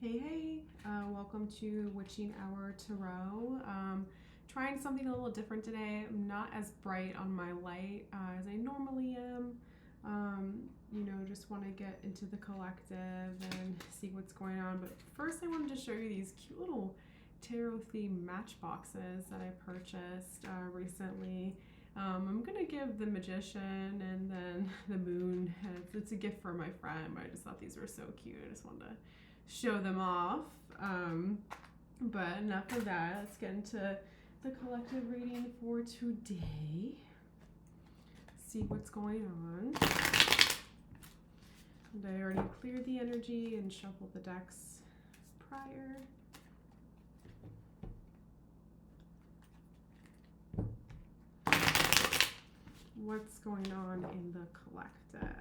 Hey, welcome to Witching Hour Tarot. Trying something a little different today. I'm not as bright on my light as I normally am. Just want to get into the collective and see what's going on. But first, I wanted to show you these cute little tarot themed matchboxes that I purchased recently. I'm going to give the Magician and then the Moon. It's a gift for my friend, but I just thought these were so cute. I just wanted to show them off. But enough of that. Let's get into the collective reading for today. See what's going on. And I already cleared the energy and shuffled the decks prior. What's going on in the collective?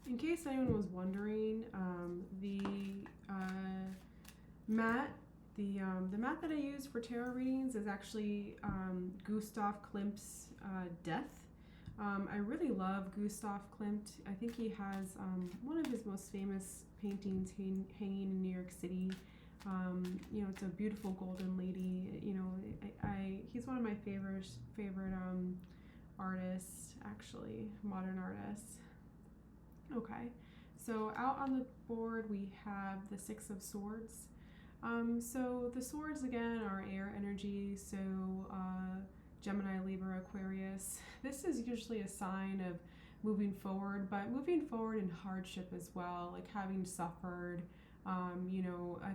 In case anyone was wondering, the mat that I use for tarot readings is actually Gustav Klimt's Death. I really love Gustav Klimt. I think he has one of his most famous paintings hanging in New York City. It's a beautiful golden lady. He's one of my favorite artists, actually, modern artists. Okay, so out on the board we have the Six of Swords. So the swords again are air energy, so Gemini, Libra, Aquarius. This is usually a sign of moving forward, but moving forward in hardship as well, like having suffered. I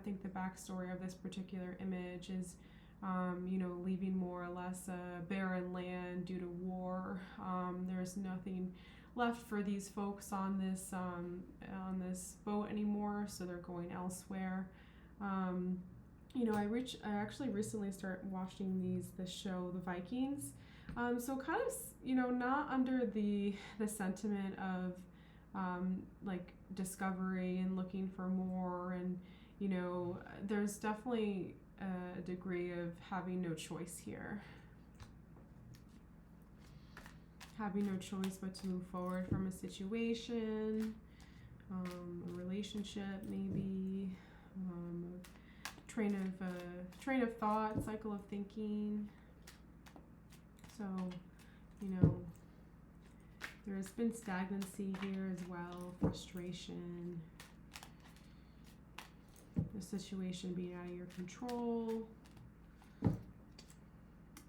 think the backstory of this particular image is, leaving more or less a barren land due to war. There's nothing left for these folks on this boat anymore, so they're going elsewhere. I actually recently started watching this show, The Vikings. So kind of, not under the sentiment of like discovery and looking for more, and there's definitely a degree of having no choice here. Having no choice but to move forward from a situation, a relationship, maybe, train of thought, cycle of thinking. So, there's been stagnancy here as well, frustration, the situation being out of your control.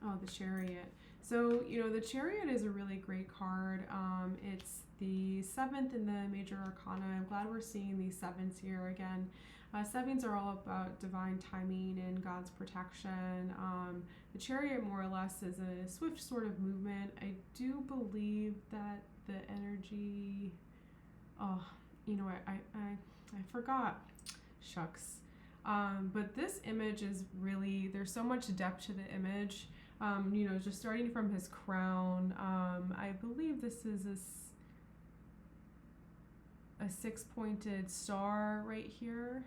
Oh, the Chariot. So, the Chariot is a really great card. It's the 7th in the Major Arcana. I'm glad we're seeing these 7s here again. 7s are all about divine timing and God's protection. The Chariot more or less is a swift sort of movement. I do believe that the energy, I forgot. Shucks. But this image is really, there's so much depth to the image. Just starting from his crown, I believe this is a 6-pointed star right here,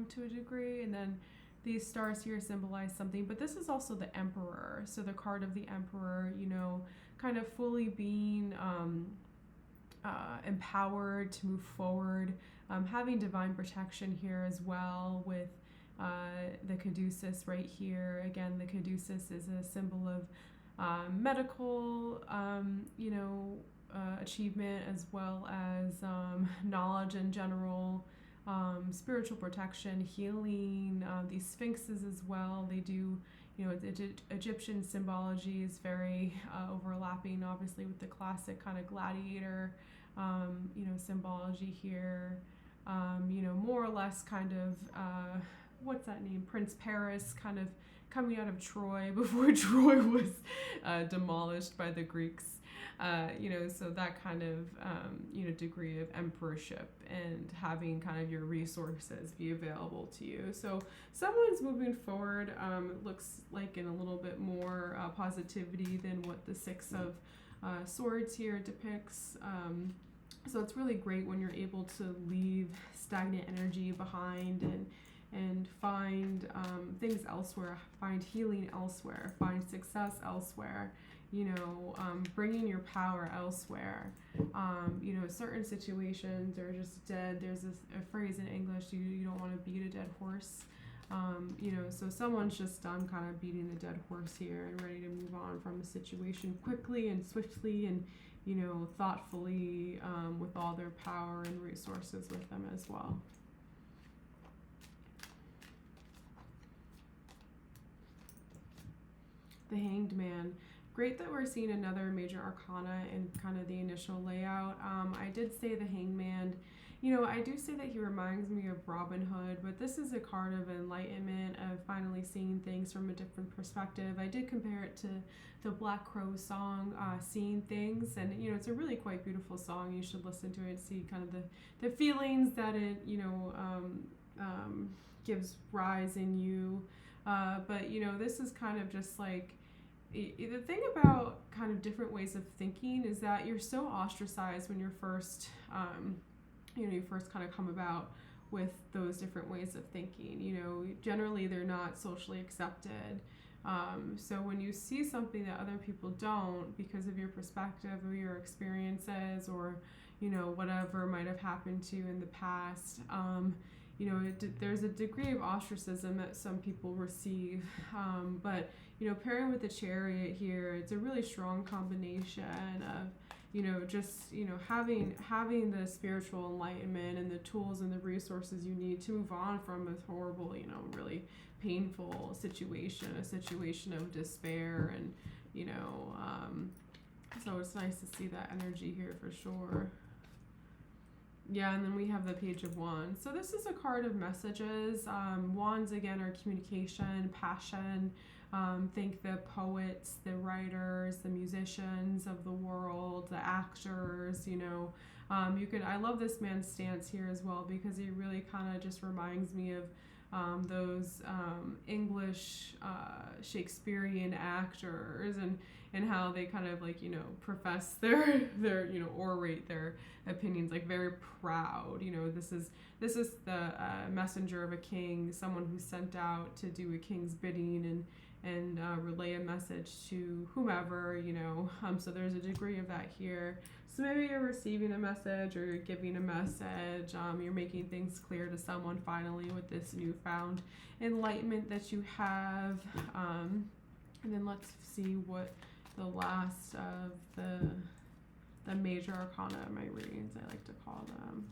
to a degree, and then these stars here symbolize something, but this is also the Emperor, so the card of the Emperor, kind of fully being empowered to move forward, having divine protection here as well with the caduceus right here. Again, the caduceus is a symbol of medical, achievement, as well as knowledge in general, spiritual protection, healing. These sphinxes as well, they do, Egyptian symbology is very overlapping, obviously, with the classic kind of gladiator, symbology here. More or less kind of, what's that name? Prince Paris kind of coming out of Troy before Troy was demolished by the Greeks. So that kind of, degree of emperorship and having kind of your resources be available to you. So someone's moving forward. It looks like in a little bit more positivity than what the Six of Swords here depicts. So it's really great when you're able to leave stagnant energy behind and find things elsewhere, find healing elsewhere, find success elsewhere, bringing your power elsewhere. Certain situations are just dead. There's a phrase in English, you don't want to beat a dead horse. So someone's just done kind of beating the dead horse here and ready to move on from a situation quickly and swiftly and, thoughtfully, with all their power and resources with them as well. The Hanged Man. Great that we're seeing another major arcana in kind of the initial layout. I did say the Hanged Man. I do say that he reminds me of Robin Hood, but this is a card of enlightenment, of finally seeing things from a different perspective. I did compare it to the Black Crow song, Seeing Things, and it's a really quite beautiful song. You should listen to it, see kind of the feelings that it gives rise in you. But this is kind of just like, the thing about kind of different ways of thinking is that you're so ostracized when you're first, you first kind of come about with those different ways of thinking. Generally they're not socially accepted. So when you see something that other people don't, because of your perspective or your experiences or, whatever might have happened to you in the past, there's a degree of ostracism that some people receive, but pairing with the Chariot here, it's a really strong combination of having the spiritual enlightenment and the tools and the resources you need to move on from a horrible, really painful situation, a situation of despair, and so it's nice to see that energy here for sure. Yeah, and then we have the Page of Wands. So this is a card of messages. Wands, again, are communication, passion. Think the poets, the writers, the musicians of the world, the actors, I love this man's stance here as well, because he really kind of just reminds me of those English Shakespearean actors and how they kind of profess their orate their opinions, like very proud. This is the messenger of a king, someone who's sent out to do a king's bidding and relay a message to whomever, so there's a degree of that here. So maybe you're receiving a message or you're giving a message, you're making things clear to someone finally with this newfound enlightenment that you have. And then let's see what the last of the major arcana of my readings, I like to call them.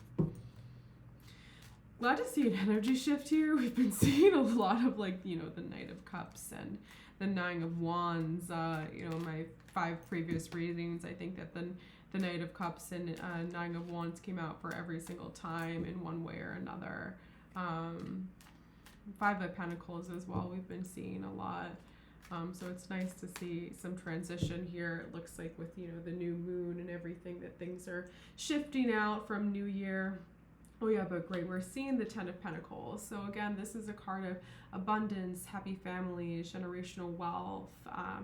Glad to see an energy shift here. We've been seeing a lot of the Knight of Cups and the Nine of Wands. My 5 previous readings, I think that the Knight of Cups and Nine of Wands came out for every single time in one way or another. 5 of Pentacles as well, we've been seeing a lot. So it's nice to see some transition here. It looks like with the new moon and everything, that things are shifting out from New Year. Oh yeah, but great. We're seeing the Ten of Pentacles. So again, this is a card of abundance, happy families, generational wealth.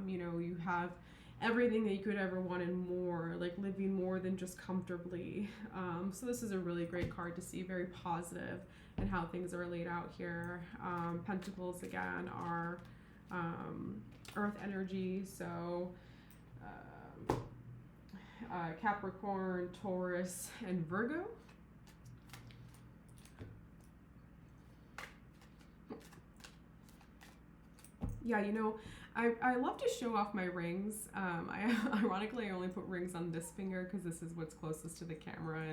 You have everything that you could ever want and more, like living more than just comfortably. So this is a really great card to see, very positive in how things are laid out here. Pentacles, again, are earth energy. So Capricorn, Taurus, and Virgo. Yeah, I love to show off my rings. Ironically, I only put rings on this finger because this is what's closest to the camera.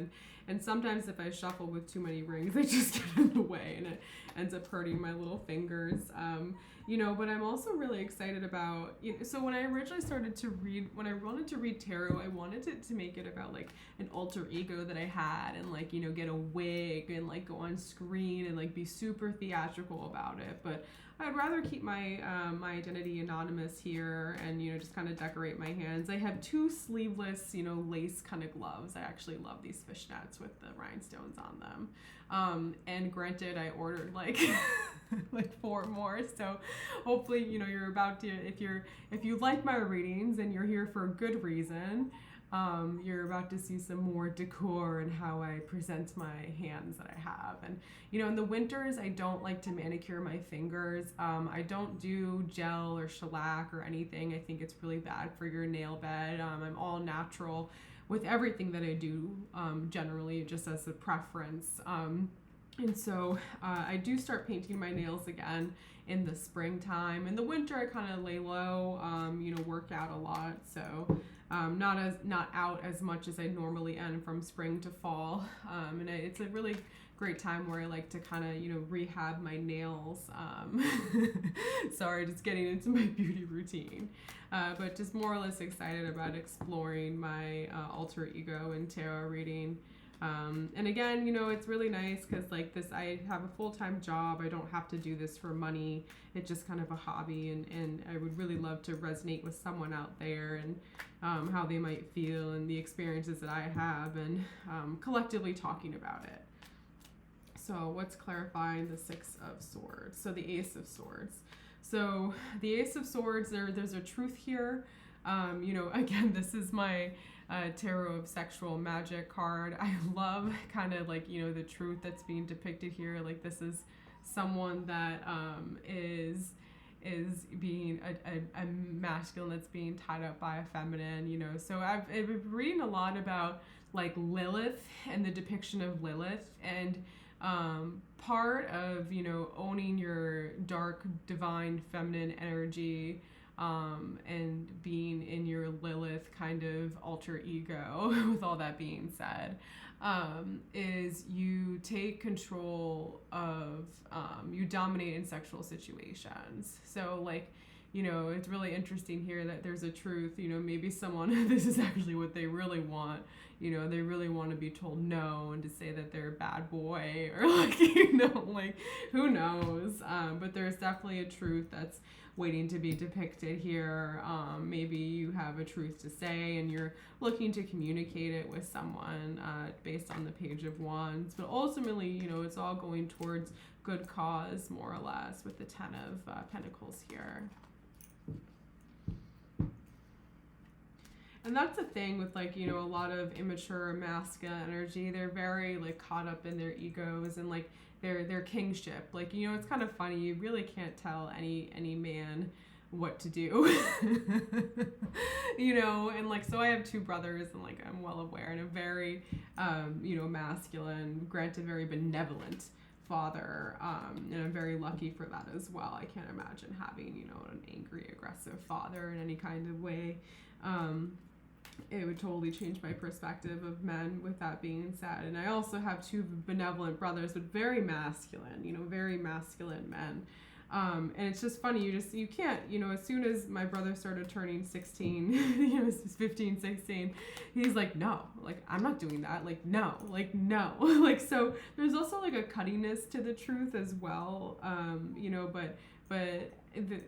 And sometimes if I shuffle with too many rings, they just get in the way and it ends up hurting my little fingers. But I'm also really excited about, so when I originally started to read, when I wanted to read tarot, I wanted it to make it about an alter ego that I had and get a wig and go on screen and be super theatrical about it. But I'd rather keep my my identity anonymous here and, you know, just kind of decorate my hands. I have 2 sleeveless, you know, lace kind of gloves. I actually love these fishnets with the rhinestones on them. And granted, I ordered like like 4 more. So hopefully, you know, you're about to, if you like my readings and you're here for a good reason, you're about to see some more decor and how I present my hands that I have. And, you know, in the winters, I don't like to manicure my fingers. I don't do gel or shellac or anything. I think it's really bad for your nail bed. I'm all natural with everything that I do, generally, just as a preference. And so I do start painting my nails again in the springtime. In the winter, I kind of lay low, you know, work out a lot. So not out as much as I normally am from spring to fall. And it's a really great time where I like to kind of, you know, rehab my nails. Sorry, just getting into my beauty routine. But just more or less excited about exploring my alter ego and tarot reading. And again, you know, it's really nice because like this, I have a full-time job. I don't have to do this for money. It's just kind of a hobby, and I would really love to resonate with someone out there and how they might feel and the experiences that I have, and collectively talking about it. So what's clarifying the 6 of Swords? So the Ace of Swords. So the Ace of Swords, there's a truth here. You know, again, this is my Tarot of Sexual Magic card. I love kind of like, you know, the truth that's being depicted here. Like this is someone that is being a masculine that's being tied up by a feminine, you know. So I've been reading a lot about like Lilith and the depiction of Lilith, and part of, you know, owning your dark divine feminine energy, and being in your Lilith kind of alter ego, with all that being said, is you take control of, you dominate in sexual situations. So like, you know, it's really interesting here that there's a truth, you know, maybe someone, this is actually what they really want, you know, they really want to be told no and to say that they're a bad boy, or like, you know, like, who knows, but there's definitely a truth that's waiting to be depicted here. Maybe you have a truth to say and you're looking to communicate it with someone, based on the Page of Wands, but ultimately, you know, it's all going towards good cause, more or less, with the 10 of Pentacles here. And that's the thing with, like, you know, a lot of immature masculine energy. They're very like caught up in their egos and like their kingship. Like, you know, it's kind of funny. You really can't tell any man what to do. You know, and like, so I have 2 brothers, and like I'm well aware, and a very you know, masculine, granted very benevolent father, and I'm very lucky for that as well. I can't imagine having, you know, an angry, aggressive father in any kind of way. It would totally change my perspective of men, with that being said. And I also have 2 benevolent brothers, but very masculine, you know, very masculine men. And it's just funny, you can't, you know, as soon as my brother started turning 16, you know, 15, 16, he's like, no, like, I'm not doing that. Like, no. Like, so there's also like a cuttiness to the truth as well. You know, but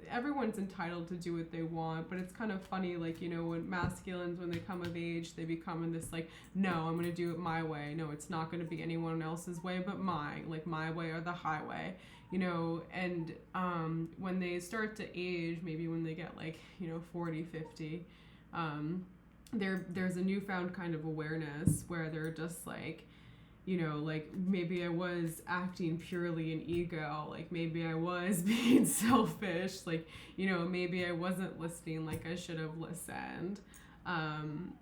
everyone's entitled to do what they want, but it's kind of funny, like, you know, when masculines, when they come of age, they become in this like, no, I'm going to do it my way. No, it's not going to be anyone else's way but mine, like my way or the highway, you know. And when they start to age, maybe when they get like, you know, 40, 50, there's a newfound kind of awareness where they're just like, you know, like, maybe I was acting purely in ego, like maybe I was being selfish, like, you know, maybe I wasn't listening like I should have listened,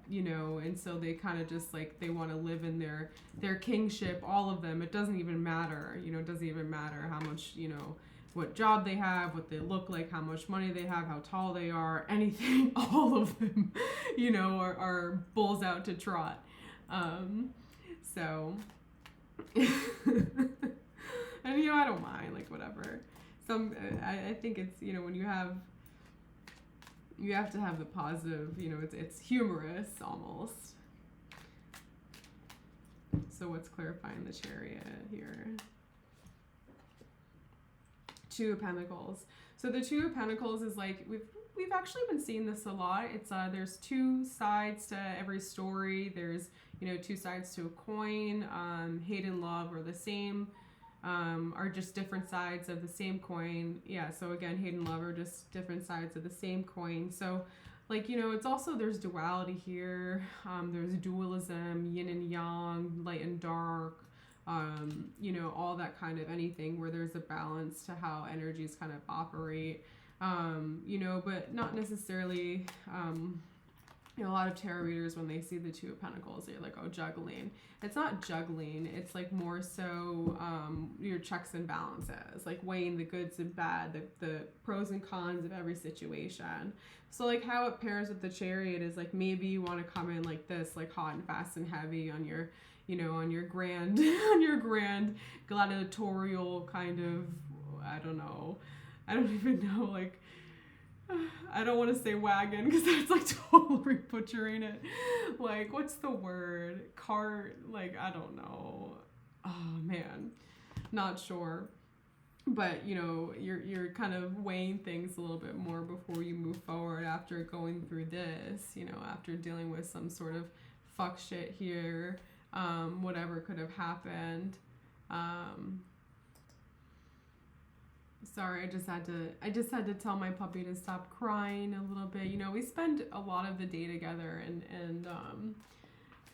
you know. And so they kind of just like, they want to live in their kingship, all of them. It doesn't even matter, you know, it doesn't even matter how much, you know, what job they have, what they look like, how much money they have, how tall they are, anything. All of them, you know, are bulls out to trot. So, and, you know, I don't mind, like, whatever. I think it's, you know, when you have to have the positive, you know, it's humorous almost. So what's clarifying the Chariot here? Two of Pentacles. So the Two of Pentacles is like, we've actually been seeing this a lot. It's there's two sides to every story. There's, you know, two sides to a coin. Hate and love are the same, are just different sides of the same coin. Yeah, so again, hate and love are just different sides of the same coin. So like, you know, it's also, there's duality here. There's dualism, yin and yang, light and dark, you know, all that kind of anything where there's a balance to how energies kind of operate, you know, but not necessarily, you know, a lot of tarot readers, when they see the Two of Pentacles, they're like, oh, juggling. It's not juggling. It's like more so your checks and balances, like weighing the goods and bad, the pros and cons of every situation. So like how it pairs with the Chariot is like, maybe you want to come in like this, like hot and fast and heavy on your, you know, on your grand, on your grand gladiatorial kind of, I don't know. I don't even know, like, I don't want to say wagon because that's like totally butchering it. Like, what's the word? Cart, like, I don't know. Oh man, not sure. But you know, you're kind of weighing things a little bit more before you move forward after going through this, you know, after dealing with some sort of fuck shit here, whatever could have happened. Sorry, I just had to tell my puppy to stop crying a little bit. You know, we spend a lot of the day together,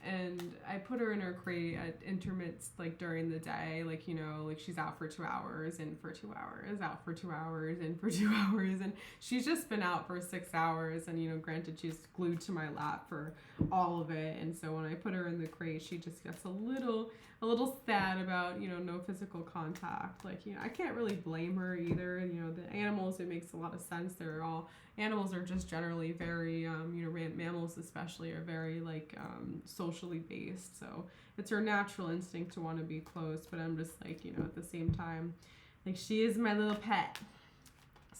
and I put her in her crate at intermits, like during the day, like, you know, like she's out for 2 hours, in for 2 hours, out for 2 hours, in for 2 hours, and she's just been out for 6 hours, and, you know, granted, she's glued to my lap for all of it, and so when I put her in the crate, she just gets a little sad about, you know, no physical contact. Like, you know, I can't really blame her either. You know, the animals, it makes a lot of sense. Animals are just generally very, you know, mammals especially are very, like, socially based. So it's her natural instinct to want to be close. But I'm just like, you know, at the same time, like, she is my little pet.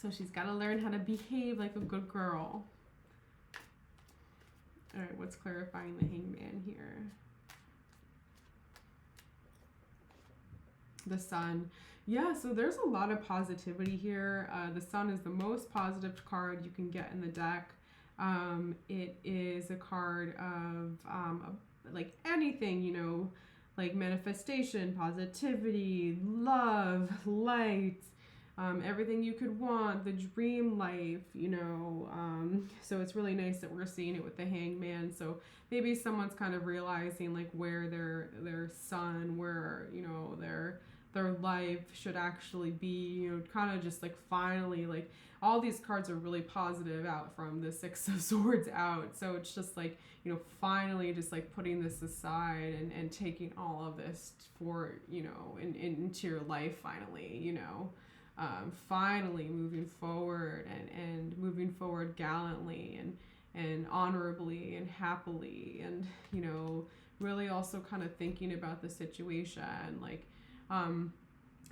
So she's got to learn how to behave like a good girl. All right, what's clarifying the Hangman here? The Sun. Yeah, so there's a lot of positivity here. The Sun is the most positive card you can get in the deck. It is a card of like anything, you know, like manifestation, positivity, love, light, everything you could want, the dream life, you know. So it's really nice that we're seeing it with the Hangman. So maybe someone's kind of realizing like where their sun, where, you know, their life should actually be, you know, kind of just like finally, like all these cards are really positive out from the Six of Swords out. So it's just like, you know, finally just like putting this aside and taking all of this for, you know, into your life finally, you know. Finally moving forward and moving forward gallantly and honorably and happily, and, you know, really also kind of thinking about the situation. Like,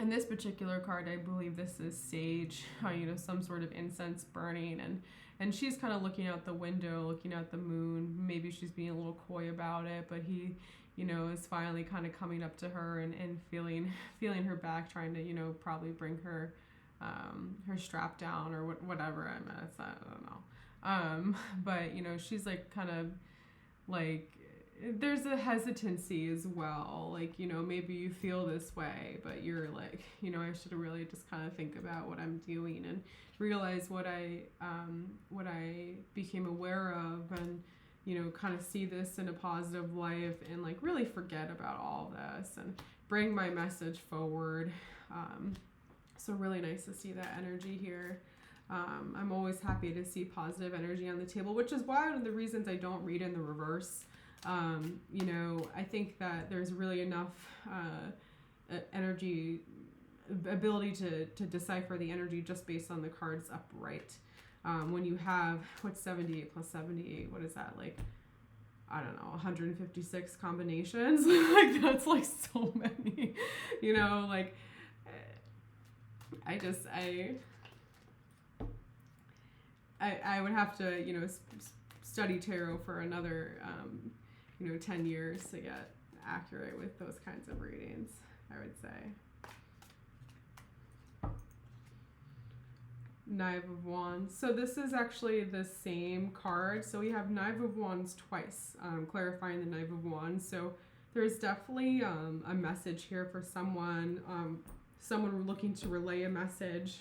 in this particular card, I believe this is sage, you know, some sort of incense burning, and she's kind of looking out the window, looking at the moon. Maybe she's being a little coy about it, but he, you know, is finally kind of coming up to her and feeling her back, trying to, you know, probably bring her strap down or whatever. I don't know. But, you know, she's like kind of like, there's a hesitancy as well. Like, you know, maybe you feel this way, but you're like, you know, I should really just kind of think about what I'm doing and realize what I became aware of, and, you know, kind of see this in a positive light and like really forget about all this and bring my message forward. So really nice to see that energy here. I'm always happy to see positive energy on the table, which is why one of the reasons I don't read in the reverse. You know, I think that there's really enough energy, ability to decipher the energy just based on the cards upright. When you have, what's 78 plus 78? What is that, like, I don't know, 156 combinations? Like, that's like so many, you know, like, I would have to, you know, study tarot for another, you know, 10 years to get accurate with those kinds of readings, I would say. Knife of Wands. So this is actually the same card. So we have Knife of Wands twice, clarifying the Knife of Wands. So there's definitely a message here for someone, someone looking to relay a message,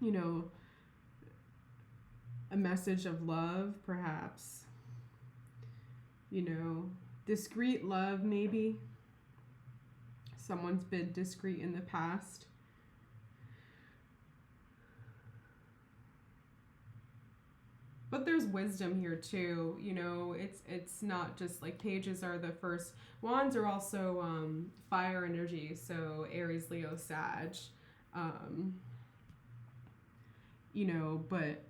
you know, a message of love, perhaps, you know, discreet love, maybe. Someone's been discreet in the past. But there's wisdom here too, you know. It's not just like pages are the first. Wands are also fire energy, so Aries, Leo, Sag, you know. But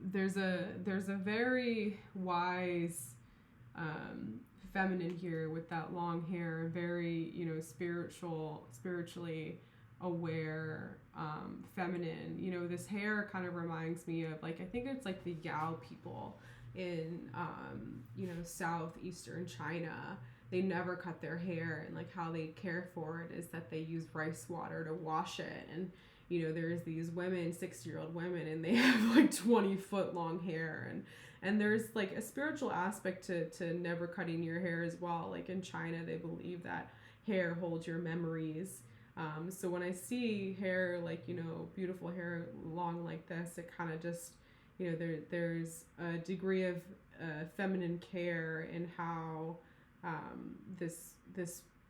there's a very wise feminine here with that long hair, very, you know, spiritually aware, feminine. You know, this hair kind of reminds me of, like, I think it's like the Yao people in you know, southeastern China. They never cut their hair, and like how they care for it is that they use rice water to wash it. And you know, there's these women, 60-year-old women, and they have like 20-foot long hair. And there's like a spiritual aspect to never cutting your hair as well. Like in China, they believe that hair holds your memories. So when I see hair, like, you know, beautiful hair long like this, it kind of just, you know, there's a degree of feminine care in how this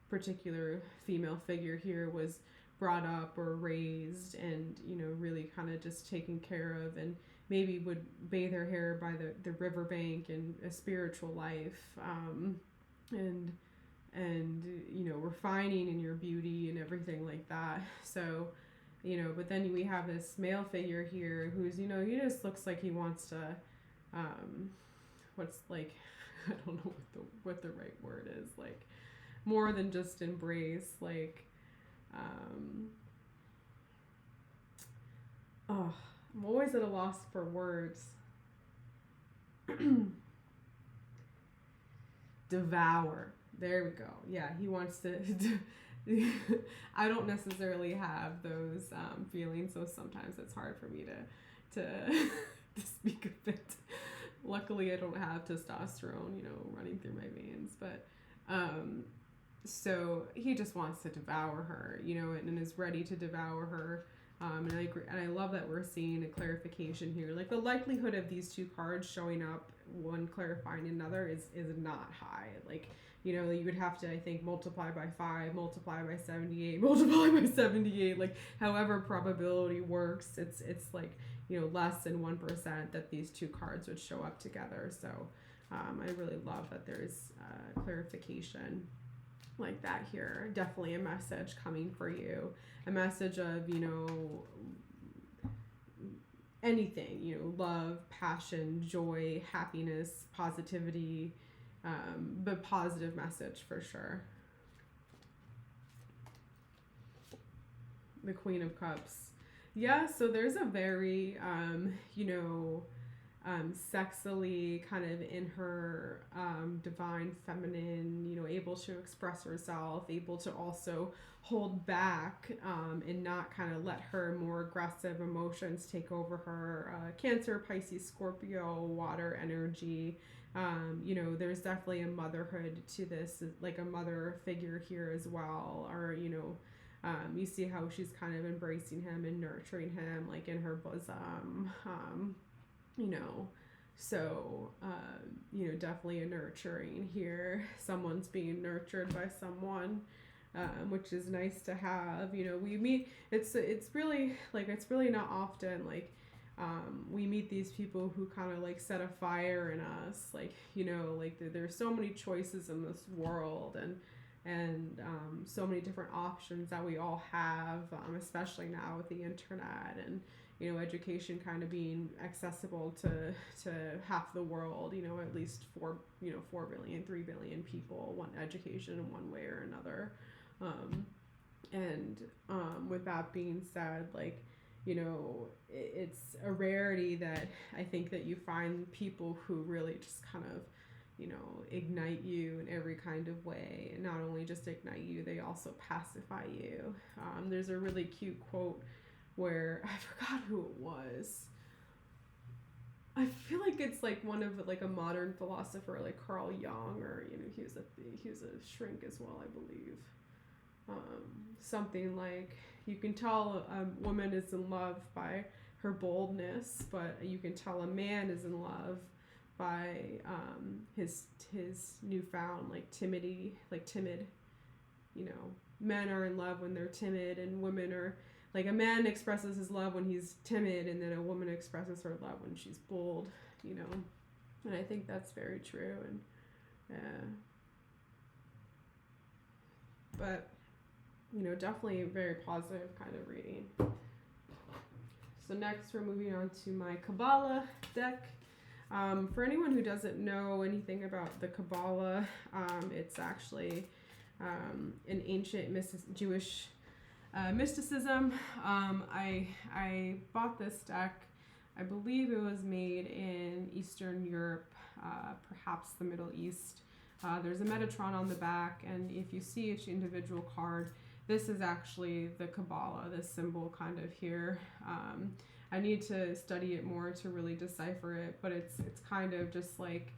particular female figure here was brought up or raised, and, you know, really kind of just taken care of, and maybe would bathe her hair by the riverbank in a spiritual life, and you know, refining in your beauty and everything like that. So, you know, but then we have this male figure here who's, you know, he just looks like he wants to what's like I don't know what the right word is, like more than just embrace, like oh, I'm always at a loss for words. Devour. There we go. Yeah, he wants to. I don't necessarily have those feelings, so sometimes it's hard for me to to speak of it. Luckily, I don't have testosterone, you know, running through my veins. But so he just wants to devour her, you know, and is ready to devour her. And I agree, and I love that we're seeing a clarification here. Like the likelihood of these two cards showing up, one clarifying another, is not high. Like, you know, you would have to, I think, multiply by 5, multiply by 78, multiply by 78. Like, however probability works, it's like, you know, less than 1% that these two cards would show up together. So I really love that there's clarification like that here. Definitely a message coming for you. A message of, you know, anything, you know, love, passion, joy, happiness, positivity, but positive message for sure. The Queen of Cups. Yeah, so there's a very, you know, sexily kind of in her divine feminine, you know, able to express herself, able to also hold back and not kind of let her more aggressive emotions take over her. Cancer, Pisces, Scorpio, water energy. You know, there's definitely a motherhood to this, like a mother figure here as well, or, you know, you see how she's kind of embracing him and nurturing him, like in her bosom, you know. So, you know, definitely a nurturing here. Someone's being nurtured by someone, which is nice to have. You know, we meet, it's really, like, it's really not often, like, we meet these people who kind of like set a fire in us, like, you know, like there's so many choices in this world, and so many different options that we all have, especially now with the internet, and, you know, education kind of being accessible to half the world, you know, at least 4 billion, 3 billion people want education in one way or another. And with that being said, like, you know, it's a rarity that I think that you find people who really just kind of, you know, ignite you in every kind of way. And not only just ignite you, they also pacify you. There's a really cute quote where I forgot who it was. I feel like it's like one of like a modern philosopher, like Carl Jung, or he was a shrink as well, I believe. Something like, you can tell a woman is in love by her boldness, but you can tell a man is in love by his newfound timid. Men are in love when they're timid, and women are like, a man expresses his love when he's timid, and then a woman expresses her love when she's bold. And I think that's very true. And but definitely a very positive kind of reading. So next we're moving on to my Kabbalah deck. For anyone who doesn't know anything about the Kabbalah, it's actually an ancient Jewish mysticism. I bought this deck. I believe it was made in Eastern Europe, perhaps the Middle East. There's a Metatron on the back, and if you see each individual card, this is actually the Kabbalah, this symbol kind of here. I need to study it more to really decipher it, but it's kind of just like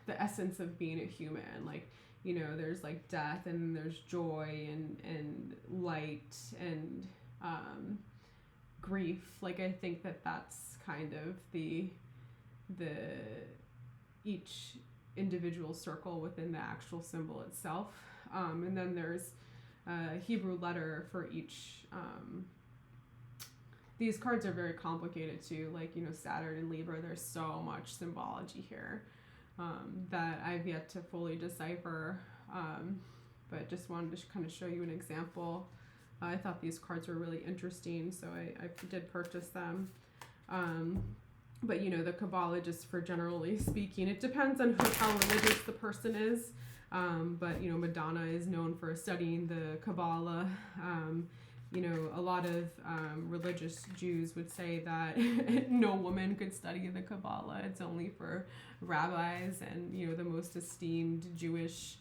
the essence of being a human. Like, there's like death, and there's joy, and light, and grief. Like, I think that's kind of the each individual circle within the actual symbol itself. And then there's a Hebrew letter for each. These cards are very complicated too, like, Saturn and Libra, there's so much symbology here that I've yet to fully decipher, but just wanted to kind of show you an example. I thought these cards were really interesting, so I did purchase them. But the Kabbalah, just for generally speaking, it depends on how religious the person is. But Madonna is known for studying the Kabbalah. A lot of religious Jews would say that no woman could study the Kabbalah. It's only for rabbis and the most esteemed Jewish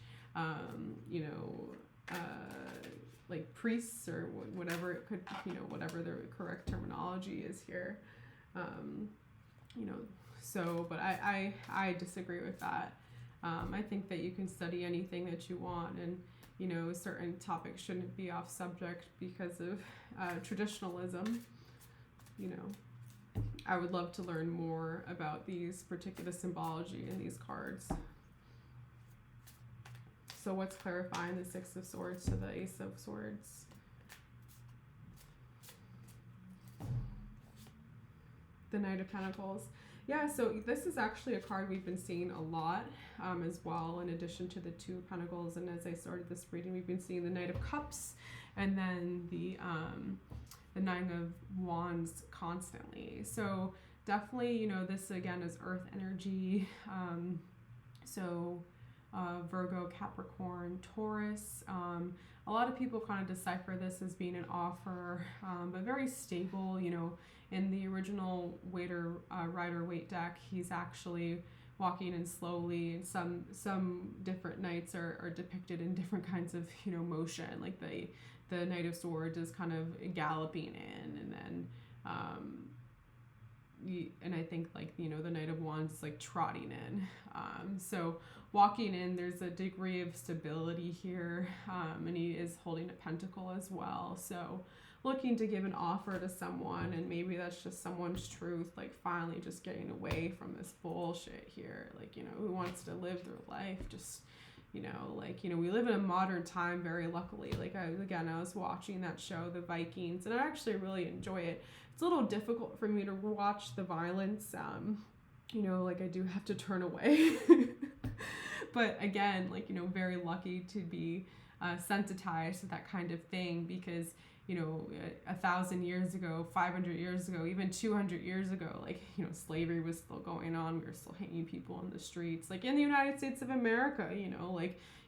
like priests, or whatever it could, whatever the correct terminology is here. So, but I disagree with that. I think that you can study anything that you want, and certain topics shouldn't be off subject because of traditionalism. I would love to learn more about these particular symbology in these cards. So what's clarifying the Six of Swords to the Ace of Swords? The Knight of Pentacles. Yeah, so this is actually a card we've been seeing a lot as well, in addition to the Two of Pentacles. And as I started this reading, we've been seeing the Knight of Cups, and then the Nine of Wands constantly. So definitely, this again is Earth energy. Virgo, Capricorn, Taurus. A lot of people kind of decipher this as being an offer, but very stable. In the original Rider-Waite deck, he's actually walking in slowly, and some different knights are depicted in different kinds of motion. Like the Knight of Swords is kind of galloping in, and then and I think the Knight of Wands is like trotting in. So walking in, there's a degree of stability here, and he is holding a pentacle as well. So looking to give an offer to someone, and maybe that's just someone's truth, like finally just getting away from this bullshit here. Who wants to live their life? Just, we live in a modern time, very luckily. I was watching that show, The Vikings, and I actually really enjoy it. It's a little difficult for me to watch the violence. I do have to turn away. But again, very lucky to be sensitized to that kind of thing, because 1,000 years ago, 500 years ago, even 200 years ago, slavery was still going on. We were still hanging people in the streets, in the United States of America.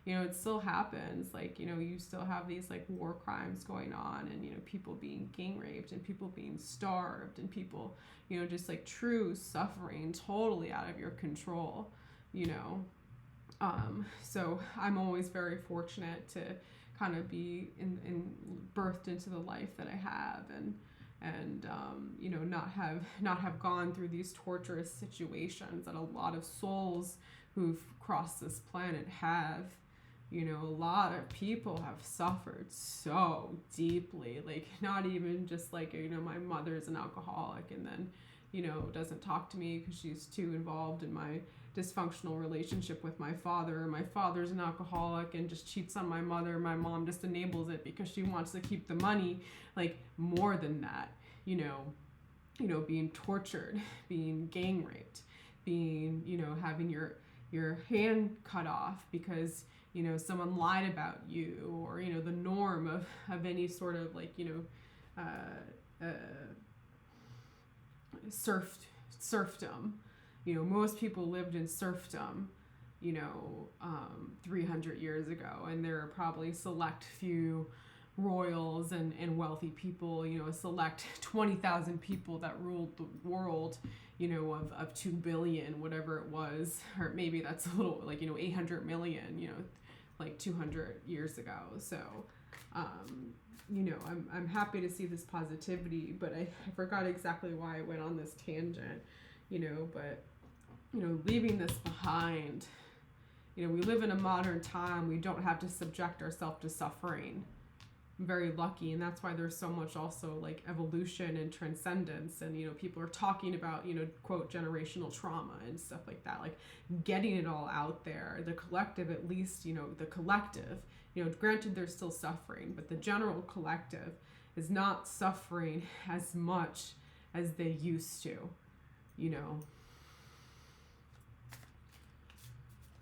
It still happens. You still have these war crimes going on, and people being gang raped, and people being starved, and people just true suffering, totally out of your control. So I'm always very fortunate kind of be in birthed into the life that I have, and you know, not have gone through these torturous situations that a lot of souls who've crossed this planet have. You know, a lot of people have suffered so deeply, like not even just like, you know, my mother's an alcoholic and then, you know, doesn't talk to me because she's too involved in my dysfunctional relationship with my father. My father's an alcoholic and just cheats on my mother. My mom just enables it because she wants to keep the money. Like more than that, you know, being tortured, being gang raped, being, you know, having your hand cut off because, you know, someone lied about you, or, you know, the norm of any sort of like, you know, serfdom. You know, most people lived in serfdom, you know, 300 years ago, and there are probably select few royals and wealthy people, you know, a select 20,000 people that ruled the world, you know, of 2 billion, whatever it was, or maybe that's a little, like, you know, 800 million, you know, like 200 years ago. So, you know, I'm happy to see this positivity, but I forgot exactly why I went on this tangent, you know, but, you know, leaving this behind, you know, we live in a modern time. We don't have to subject ourselves to suffering. I'm very lucky, and that's why there's so much also like evolution and transcendence, and, you know, people are talking about, you know, quote, generational trauma and stuff like that, like getting it all out there. The collective, at least, you know, the collective, you know, granted there's still suffering, but the general collective is not suffering as much as they used to, you know,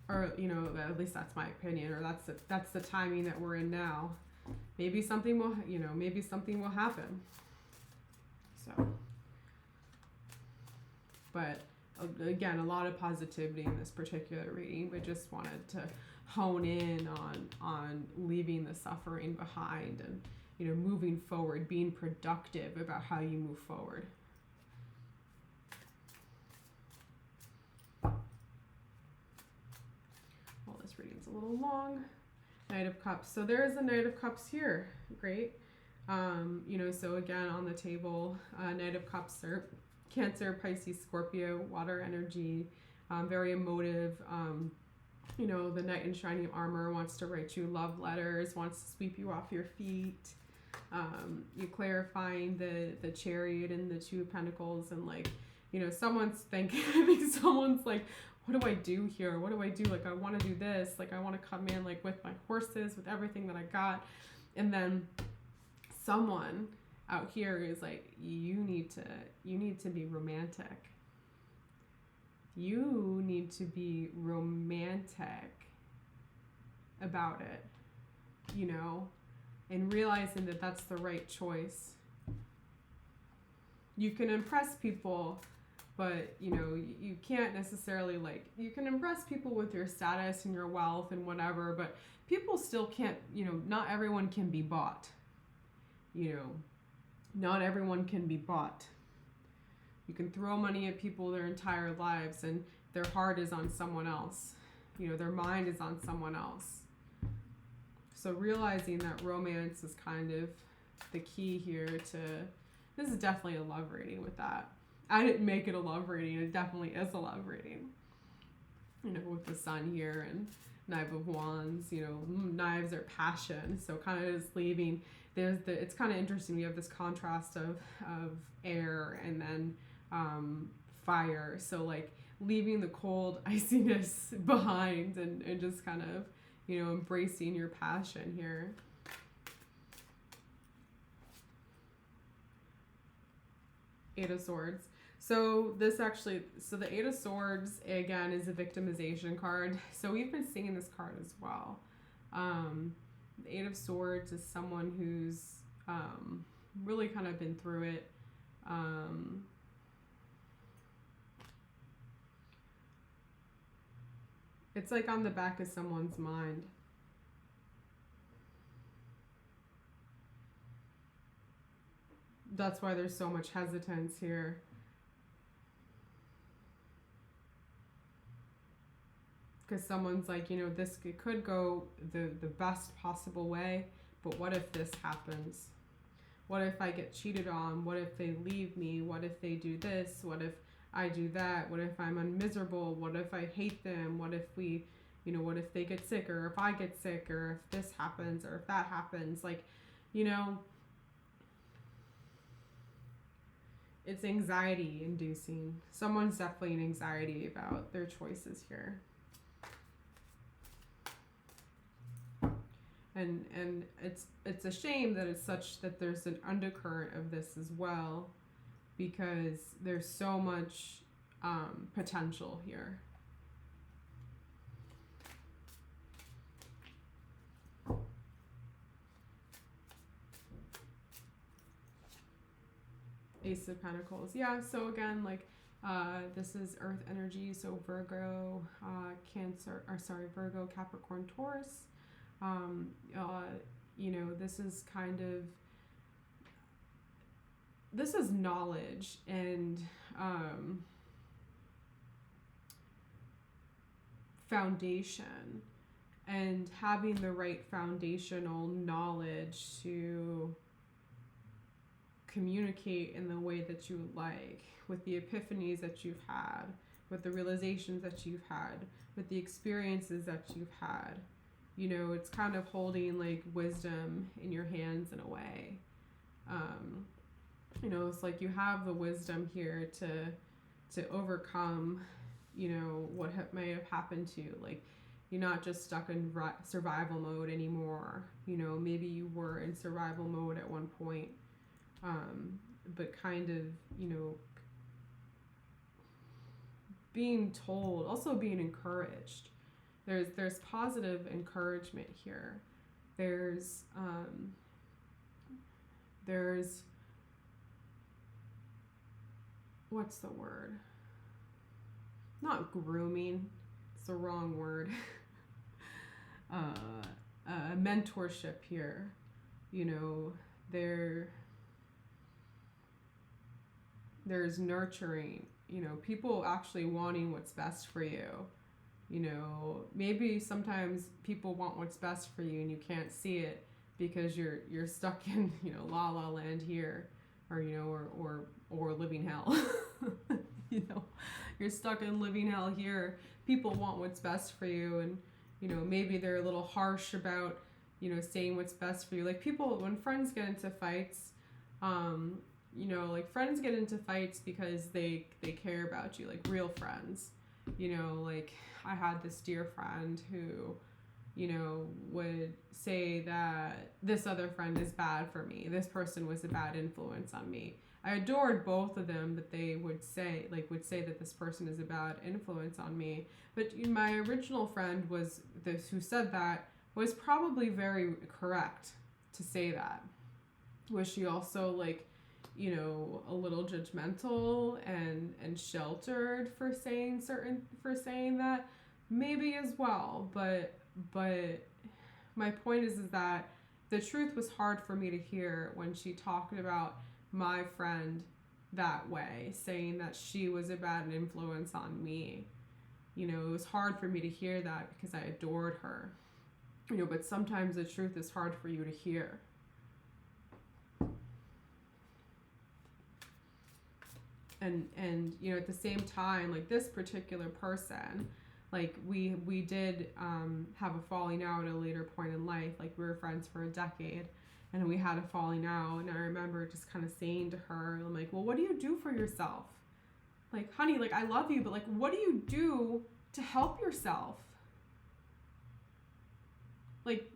or, you know, at least that's my opinion, or that's the timing that we're in now. Maybe something will, you know, maybe something will happen. So, but again, a lot of positivity in this particular reading, but just wanted to hone in on leaving the suffering behind and, you know, moving forward, being productive about how you move forward. Well, this reading's a little long. Knight of Cups. So there is a Knight of Cups here. Great. You know, so again, on the table, Knight of Cups are Cancer, Pisces, Scorpio, water energy, very emotive. You know, the Knight in shining armor wants to write you love letters, wants to sweep you off your feet. You clarifying the Chariot and the Two of Pentacles, and like, you know, someone's thinking, I think someone's like, what do I do here? What do I do? Like, I want to do this. Like, I want to come in like with my horses, with everything that I got. And then someone out here is like, you need to be romantic. You need to be romantic about it, you know, and realizing that that's the right choice. You can impress people, but, you know, you can't necessarily, like, you can impress people with your status and your wealth and whatever, but people still can't, you know, not everyone can be bought. You know, not everyone can be bought. You can throw money at people their entire lives and their heart is on someone else. You know, their mind is on someone else. So realizing that romance is kind of the key here to, this is definitely a love reading with that. I didn't make it a love reading. It definitely is a love reading. You know, with the sun here and Knife of Wands, you know, knives are passion. So kind of just leaving, it's kind of interesting. We have this contrast of air and then fire. So like leaving the cold iciness behind and just kind of, you know, embracing your passion here. Eight of Swords. So this actually, so the Eight of Swords, again, is a victimization card. So we've been seeing this card as well. The Eight of Swords is someone who's really kind of been through it. It's like on the back of someone's mind. That's why there's so much hesitance here. because someone's like, this could go the best possible way, but what if this happens? What if I get cheated on? What if they leave me? What if they do this? What if I do that? What if I'm miserable? What if I hate them? What if what if they get sick, or if I get sick, or if this happens, or if that happens? Like, it's anxiety inducing. Someone's definitely in anxiety about their choices here. And it's a shame that it's such that there's an undercurrent of this as well, because there's so much potential here. Ace of Pentacles. Yeah, so again, like, this is Earth energy, so Virgo, Virgo, Capricorn, Taurus. This is this is knowledge and foundation, and having the right foundational knowledge to communicate in the way that you like, with the epiphanies that you've had, with the realizations that you've had, with the experiences that you've had. It's kind of holding like wisdom in your hands in a way. It's like you have the wisdom here to overcome, what may have happened to you. Like, you're not just stuck in survival mode anymore. Maybe you were in survival mode at one point, but kind of, being told, also being encouraged. There's positive encouragement here. There's what's the word? Not grooming. It's the wrong word. Mentorship here. There's nurturing. People actually wanting what's best for you. Maybe sometimes people want what's best for you and you can't see it because you're stuck in, la la land here, or living hell. You're stuck in living hell here. People want what's best for you, and maybe they're a little harsh about saying what's best for you. Like, people, when friends get into fights, like, friends get into fights because they care about you, like real friends. Like, I had this dear friend who, would say that this other friend is bad for me. This person was a bad influence on me. I adored both of them, but they would say that this person is a bad influence on me. But my original friend who said that was probably very correct to say that. Was she also, like, a little judgmental and sheltered for saying that? Maybe as well, but my point is that the truth was hard for me to hear when she talked about my friend that way, saying that she was a bad influence on me. It was hard for me to hear that because I adored her. But sometimes the truth is hard for you to hear. And at the same time, like, this particular person, like, we did have a falling out at a later point in life. Like, we were friends for a decade, and we had a falling out, and I remember just kind of saying to her, I'm like, well, what do you do for yourself? Like, honey, like, I love you, but, like, what do you do to help yourself? Like,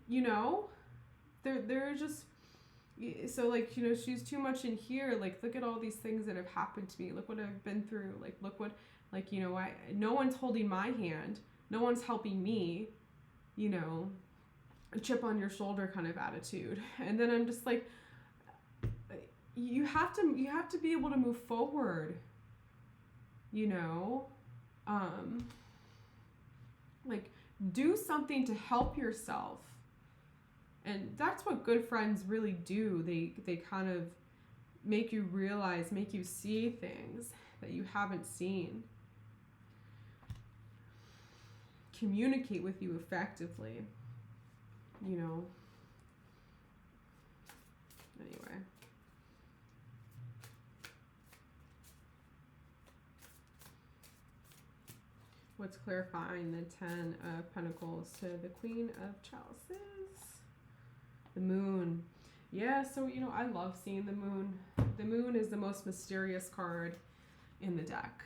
they're just... So, like, she's too much in here. Like, look at all these things that have happened to me. Look what I've been through. Like, look what, like, no one's holding my hand. No one's helping me, a chip on your shoulder kind of attitude. And then I'm just like, you have to be able to move forward, like, do something to help yourself. And that's what good friends really do. They kind of make you realize, make you see things that you haven't seen. communicate with you effectively, you know. Anyway. What's clarifying the 10 of Pentacles to the Queen of Chalices? The Moon. Yeah, so, you know, I love seeing the Moon. The Moon is the most mysterious card in the deck.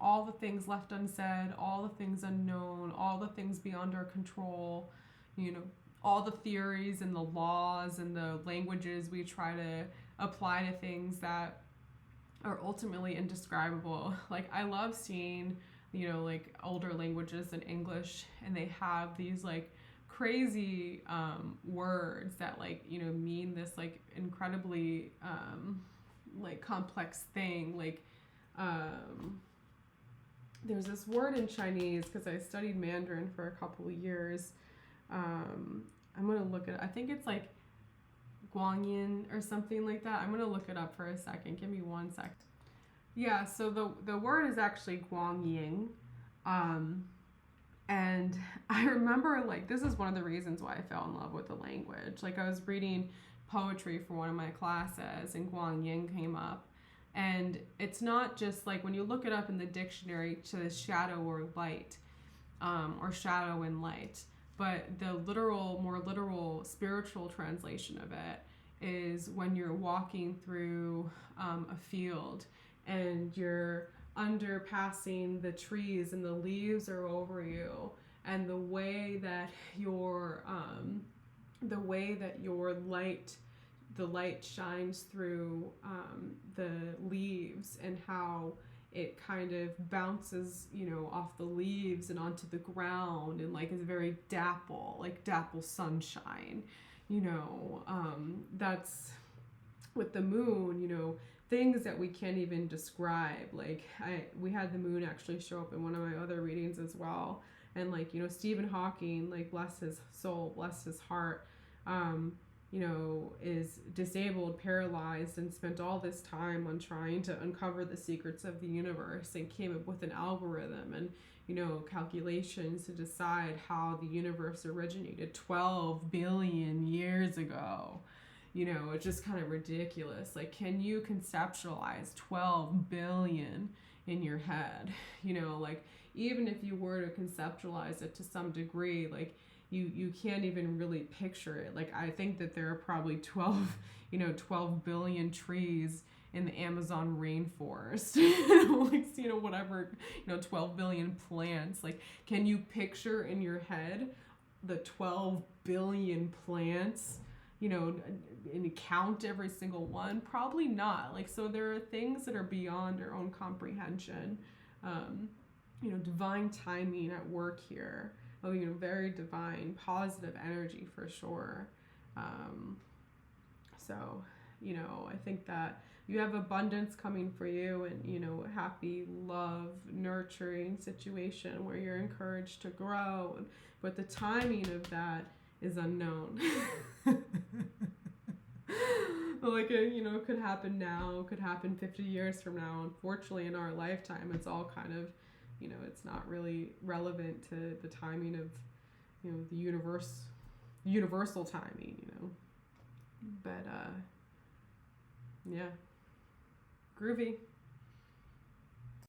All the things left unsaid, all the things unknown, all the things beyond our control, you know, all the theories and the laws and the languages we try to apply to things that are ultimately indescribable. Like, I love seeing, you know, like older languages than English, and they have these like crazy words that, like, you know, mean this like incredibly like complex thing. Like there's this word in Chinese, because I studied Mandarin for a couple of years. I'm gonna look at it. I think it's like Guanyin or something like that. I'm gonna look it up for a second. Give me 1 sec. Yeah, so the word is actually Guangying. And I remember, like, this is one of the reasons why I fell in love with the language. Like, I was reading poetry for one of my classes, and Guangying came up. And it's not just like when you look it up in the dictionary to the shadow or light, or shadow and light, but the literal, more literal spiritual translation of it is when you're walking through a field and you're underpassing the trees and the leaves are over you, and the way that your light, the light shines through the leaves, and how it kind of bounces, you know, off the leaves and onto the ground, and like is very dapple, like dapple sunshine, you know. That's with the moon, you know, things that we can't even describe. Like we had the moon actually show up in one of my other readings as well. And like, you know, Stephen Hawking, like bless his soul, bless his heart, you know, is disabled, paralyzed, and spent all this time on trying to uncover the secrets of the universe, and came up with an algorithm and, you know, calculations to decide how the universe originated 12 billion years ago. You know, it's just kind of ridiculous. Like, can you conceptualize 12 billion in your head? You know, like, even if you were to conceptualize it to some degree, like, you can't even really picture it. Like, I think that there are probably 12 billion trees in the Amazon rainforest. Like, you know, whatever, you know, 12 billion plants. Like, can you picture in your head the 12 billion plants, you know, and count every single one? Probably not. Like, so there are things that are beyond our own comprehension. You know, divine timing at work here. Oh, you know, very divine, positive energy for sure. So, you know, I think that you have abundance coming for you, and, you know, happy, love, nurturing situation where you're encouraged to grow. But the timing of that is unknown. Like, you know, it could happen now, could happen 50 years from now. Unfortunately, in our lifetime, it's all kind of, you know, it's not really relevant to the timing of, you know, the universal timing, you know. But, yeah. Groovy.